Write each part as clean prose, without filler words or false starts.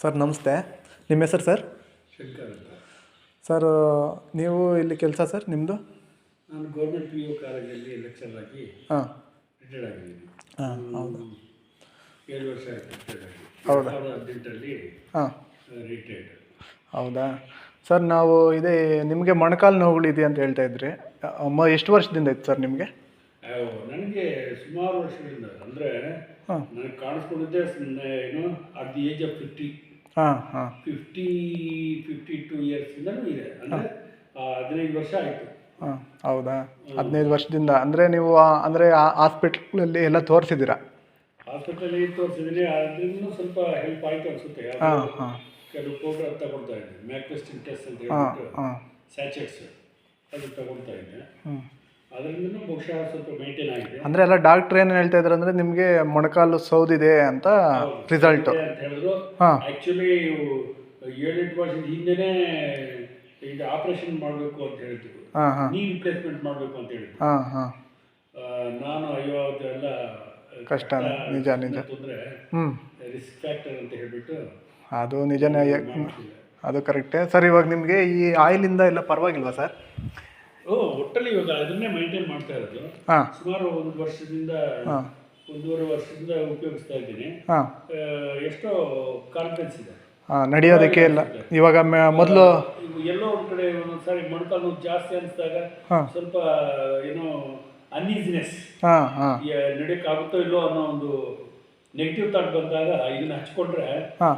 Sir ನಮಸ್ತೆ. ನಿಮ್ಮ ಹೆಸರು ಸರ್? ಶಂಕರ್ ಅಂತ. ಸರ್ ನೀವು ಇಲ್ಲಿ ಕೆಲಸ ಸರ್ ನಿಮ್ಮದು? ನಾನು ಗೌರ್ಮೆಂಟ್ ಪಿ ಯು ಕಾಲೇಜಲ್ಲಿ ಲೆಕ್ಚರ್ ಆಗಿ ಹಾಂ ರಿಟೈರ್ಡ್ ಆಗಿದ್ದೀನಿ. ಹಾಂ ಹೌದಾ? 7 ವರ್ಷ ಆಯಿತು ರಿಟೈರ್ಡ್ ಆಗಿ. ಹೌದಾ? 2018ರಲ್ಲಿ ಹಾಂ ರಿಟೈರ್ಡ್. ಹೌದಾ ಸರ್? ನಾವು ಇದೇ ನಿಮಗೆ ಮೊಣಕಾಲು ನೋವುಗಳಿದೆ ಅಂತ ಹೇಳ್ತಾ ಇದ್ರಿ. ಎಷ್ಟು ವರ್ಷದಿಂದ ಇತ್ತು ಸರ್ ನಿಮಗೆ? ನನಗೆ ಸುಮಾರು ವರ್ಷಗಳಿಂದ, ಅಂದರೆ ಹಾಂ ನನಗೆ ಕಾಣಿಸ್ಕೊಂಡಿದ್ದೆ ಏನು ಅಟ್ ದಿ ಏಜ್ ಆಫ್ 50. ಹಾಂ ಹಾಂ 52 ಇಯರ್ಸಿಂದನೂ ಇದೆ, ಅಂದರೆ 15 ವರ್ಷ ಆಯಿತು. ಹಾಂ ಹೌದಾ? 15 ವರ್ಷದಿಂದ ಅಂದರೆ ನೀವು ಅಂದರೆ ಹಾಸ್ಪಿಟ್ಲಲ್ಲಿ ಎಲ್ಲ ತೋರಿಸಿದ್ದೀರಾ? ಹಾಸ್ಪಿಟಲಲ್ಲಿ ತೋರಿಸಿದ್ದೀನಿ. ಅದರಿಂದ ಸ್ವಲ್ಪ ಹೆಲ್ಪ್ ಆಯಿತು ಅನಿಸುತ್ತೆ. ಹಾಂ ಹಾಂ ಕೆಲವು ಪೌಡರ್ ತಗೊಳ್ತಾ ಇದ್ದೆ, ಮ್ಯಾಕ್ವೆಸ್ಟಿನ್ ಟೆಸ್ಟ್ ಅಂತ ಹಾಂ ಹೇಳ್ಬಿಟ್ಟು ಹಾಂ ಸ್ಯಾಚೆಟ್ಸ್ ಅದು ತಗೊಳ್ತಾ ಇದ್ದೆ. ಹ್ಞೂ ಅದರಿಂದ ಬಹುಶಃ ಸ್ವಲ್ಪ ಮೇಂಟೈನ್ ಆಗಿದೆ. ಅಂದರೆ ಎಲ್ಲ ಡಾಕ್ಟ್ರ್ ಏನು ಹೇಳ್ತಾ ಇದ್ದಾರೆ ಅಂದರೆ ನಿಮಗೆ ಮೊಣಕಾಲು ಸೌದಿದೆ ಅಂತ ರಿಸಲ್ಟು ಅಂತ ಹೇಳಿದ್ರು. ಹಾಂ ಆ್ಯಕ್ಚುಲಿ 7-8 ವರ್ಷದ ಹಿಂದೆನೇ ಈಗ ಆಪರೇಷನ್ ಮಾಡಬೇಕು ಅಂತ ಹೇಳ್ತಿದ್ರು, ಹಾಂ ಹಾಂ ನೀ ರಿಪ್ಲೇಸ್ಮೆಂಟ್ ಮಾಡಬೇಕು ಅಂತ ಹೇಳಿದ್ರು. ಹಾಂ ಹಾಂ ನಾನು ಅಯ್ಯೋ ಅದೆಲ್ಲ ಕಷ್ಟ, ನಿಜ ನಿಜ. ತೊಂದರೆ, ಹ್ಞೂ ರಿಸ್ಕ್ ಫ್ಯಾಕ್ಟರ್ ಅಂತ ಹೇಳಿಬಿಟ್ಟು ಅದು ನಿಜನೇ, ಮಾಡ್ತಿಲ್ಲ. ಅದು ಕರೆಕ್ಟೇ ಸರ್. ಇವಾಗ ನಿಮಗೆ ಈ ಆಯಿಲಿಂದ ಎಲ್ಲ ಪರವಾಗಿಲ್ವಾ ಸರ್? ಒಟ್ಟಲ್ಲಿ ಇವಾಗ ಅದನ್ನೇ ಮೇಂಟೈನ್ ಮಾಡ್ತಾ ಇರೋದು. ಹಾಂ ಸುಮಾರು 1 ವರ್ಷದಿಂದ ಹಾಂ 1.5 ವರ್ಷದಿಂದ ಉಪಯೋಗಿಸ್ತಾ ಇದ್ದೀನಿ. ಹಾಂ ಎಷ್ಟೋ ಕಾನ್ಫಿಡೆನ್ಸ್ ಇದೆ. ಹಾಂ ನಡೆಯೋದಕ್ಕೆ ಎಲ್ಲ. ಇವಾಗ ಮೊದಲು ಎಲ್ಲೋ ಒಂದು ಕಡೆ ಒಂದೊಂದ್ಸಾರಿ ಮೊಣಕಾಲು ಜಾಸ್ತಿ ಅನಿಸಿದಾಗ ಹಾಂ ಸ್ವಲ್ಪ ಏನೋ ಅನ್ಈಸಿನೆಸ್, ಹಾಂ ಹಾಂ ನಡೆಯೋಕ್ಕಾಗುತ್ತೋ ಇಲ್ಲೋ ಅನ್ನೋ ಒಂದು ನೆಗೆಟಿವ್ ಥಾಟ್ ಬಂದಾಗ ಇದನ್ನ ಹಚ್ಕೊಂಡ್ರೆ ಹಾಂ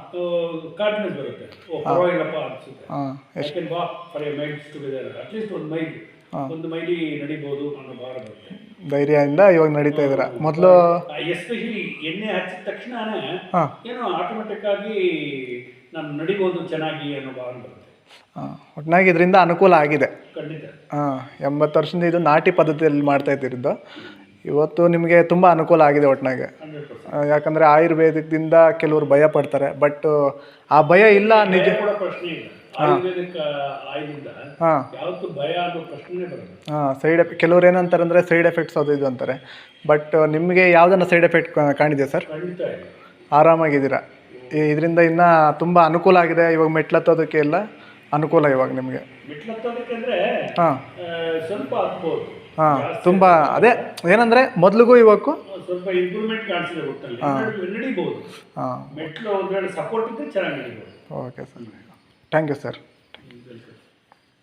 ಕಾನ್ಫಿಡೆನ್ಸ್ ಬರುತ್ತೆ. ಪರವಾಗಿಲ್ಲಪ್ಪ ಅನಿಸುತ್ತೆ. ಹಾಂ I can walk for A miles together, at least ಒಂದು ಮೈಲಿ ನಡಿಬೋದು ಅನ್ನೋ ಭಾರ ಬರುತ್ತೆ. ಧೈರ್ಯದಿಂದ ಇವಾಗ ನಡೀತಾ ಇದ್ದೀರಾ? ಮೊದಲು ಎಸ್ಪೆಷಲಿ ಎಣ್ಣೆ ಹಚ್ಚಿದ ತಕ್ಷಣನೇ ಹಾಂ ಏನೋ ಆಟೋಮೆಟಿಕ್ ಆಗಿ ನಾನು ನಡಿಬೋದು ಚೆನ್ನಾಗಿ ಅನ್ನೋ ಭಾವನೆ ಬರುತ್ತೆ. ಹಾಂ ಒಟ್ಟಾಗಿ ಇದರಿಂದ ಅನುಕೂಲ ಆಗಿದೆ. ಖಂಡಿತ. ಹಾಂ 80 ವರ್ಷದಿಂದ ಇದು ನಾಟಿ ಪದ್ಧತಿಯಲ್ಲಿ ಮಾಡ್ತಾ ಇದ್ದಿದ್ದು, ಇವತ್ತು ನಿಮಗೆ ತುಂಬ ಅನುಕೂಲ ಆಗಿದೆ ಒಟ್ಟಿನಾಗೆ. 100%. ಯಾಕಂದರೆ ಆಯುರ್ವೇದಿಕದಿಂದ ಕೆಲವರು ಭಯ ಪಡ್ತಾರೆ, ಬಟ್ ಆ ಭಯ ಇಲ್ಲ. ನಿಜ ಕೂಡ ಪ್ರಶ್ನೆ ಇಲ್ಲ. ಆಯುರ್ವೇದಿಕ್ ಆಯಿಲಿಂದ ಹಾಂ ಯಾವತ್ತೂ ಭಯ ಅನ್ನೋ ಪ್ರಶ್ನೆ ಬರುತ್ತೆ. ಹಾಂ ಸೈಡ್ ಎಫೆಕ್ಟ್ ಕೆಲವ್ರು ಏನಂತಾರೆ ಅಂದರೆ ಸೈಡ್ ಎಫೆಕ್ಟ್ಸ್ ಅದು ಇದು ಅಂತಾರೆ, ಬಟ್ ನಿಮಗೆ ಯಾವುದನ್ನ ಸೈಡ್ ಎಫೆಕ್ಟ್ ಕಾಣಿದೆ ಸರ್? ಖಂಡಿತ ಇಲ್ಲ. ಆರಾಮಾಗಿದ್ದೀರಾ? ಇದರಿಂದ ಇನ್ನೂ ತುಂಬ ಅನುಕೂಲ ಆಗಿದೆ. ಇವಾಗ ಮೆಟ್ಲತ್ತೋದಕ್ಕೆ ಎಲ್ಲ ಅನುಕೂಲ ಇವಾಗ ನಿಮಗೆ. ಮೆಟ್ಲತ್ತೋದಕ್ಕೆ ಅಂದರೆ ಹಾಂ ಸ್ವಲ್ಪ ಹತ್ಬೋದು. ಹಾಂ ತುಂಬ ಅದೇ ಏನಂದರೆ ಮೊದಲಿಗೂ ಇವಾಗೂ ಸ್ವಲ್ಪ ಇಂಪ್ರೂವ್ಮೆಂಟ್ ಕಾಣಿಸಿದೆ ಒಟ್ಟಲ್ಲಿ. ನಡಿಬೋದು. ಹಾಂ ಮೆಟ್ಲು ಒಂದು ವೇಳೆ ಸಪೋರ್ಟ್ ಇದ್ದರೆ ಚೆನ್ನಾಗಿ ನಡಿಬೋದು. Okay sir, thank you sir.